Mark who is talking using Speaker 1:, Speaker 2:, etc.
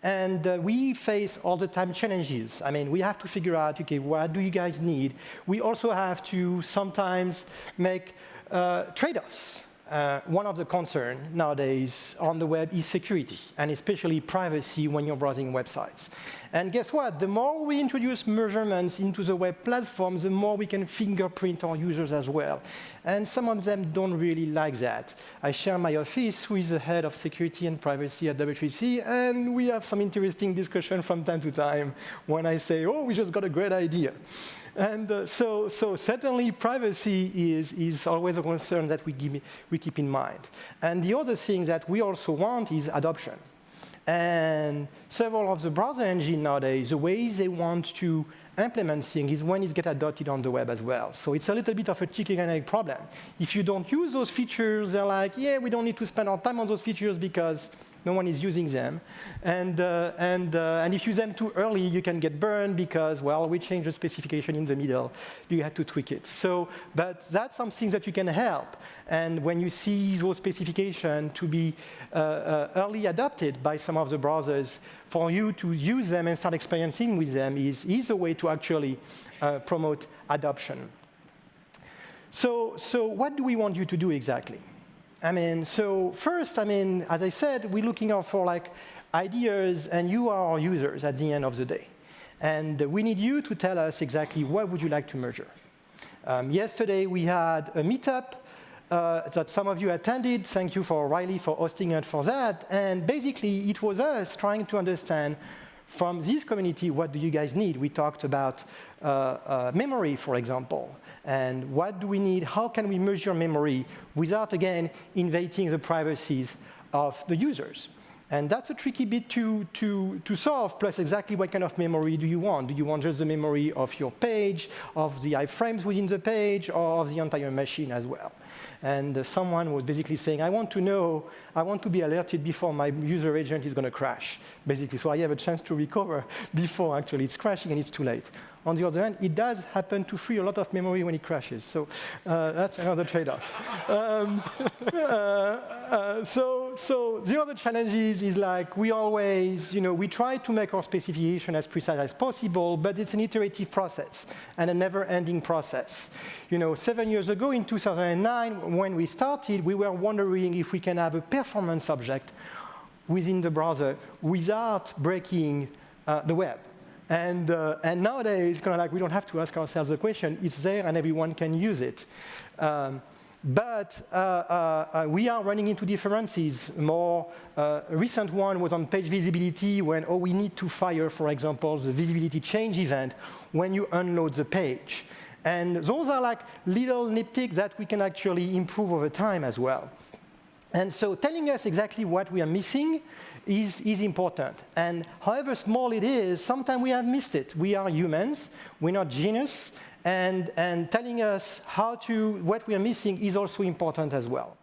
Speaker 1: And we face all the time challenges. I mean, we have to figure out, okay, what do you guys need? We also have to sometimes make trade-offs. One of the concerns nowadays on the web is security, and especially privacy when you're browsing websites. And guess what? The more we introduce measurements into the web platform, the more we can fingerprint our users as well. And some of them don't really like that. I share my office with the head of security and privacy at W3C, and we have some interesting discussion from time to time when I say, oh, we just got a great idea. And so certainly privacy is always a concern that we keep in mind. And the other thing that we also want is adoption. And several of the browser engines nowadays, the ways they want to implement things is when it gets adopted on the web as well. So it's a little bit of a chicken and egg problem. If you don't use those features, they're like, yeah, we don't need to spend our time on those features because no one is using them. And if you use them too early, you can get burned because, well, we changed the specification in the middle. You had to tweak it. So, but that's something that you can help. And when you see those specifications to be early adopted by some of the browsers, for you to use them and start experiencing with them is a way to actually promote adoption. So what do we want you to do exactly? I mean, so first, I mean, as I said, we're looking out for like ideas, and you are our users at the end of the day. And we need you to tell us exactly what would you like to measure. Yesterday, we had a meetup that some of you attended. Thank you for Riley for hosting it for that. And basically, it was us trying to understand from this community, what do you guys need? We talked about memory, for example. And what do we need? How can we measure memory without, again, invading the privacies of the users? And that's a tricky bit to solve, plus exactly what kind of memory do you want? Do you want just the memory of your page, of the iframes within the page, or of the entire machine as well? And someone was basically saying, I want to be alerted before my user agent is going to crash, basically. So I have a chance to recover before actually it's crashing and it's too late. On the other hand, it does happen to free a lot of memory when it crashes. So that's another trade-off. So the other challenge is like we always, we try to make our specification as precise as possible, but it's an iterative process and a never-ending process. 7 years ago in 2009, when we started, we were wondering if we can have a performance object within the browser without breaking the web. And nowadays, kind of like we don't have to ask ourselves the question. It's there, and everyone can use it. But we are running into differences. More recent one was on page visibility when, we need to fire, for example, the visibility change event when you unload the page. And those are like little nitpicks that we can actually improve over time as well. And so telling us exactly what we are missing is important. And however small it is, sometimes we have missed it. We are humans, we're not genius, and telling us what we are missing is also important as well.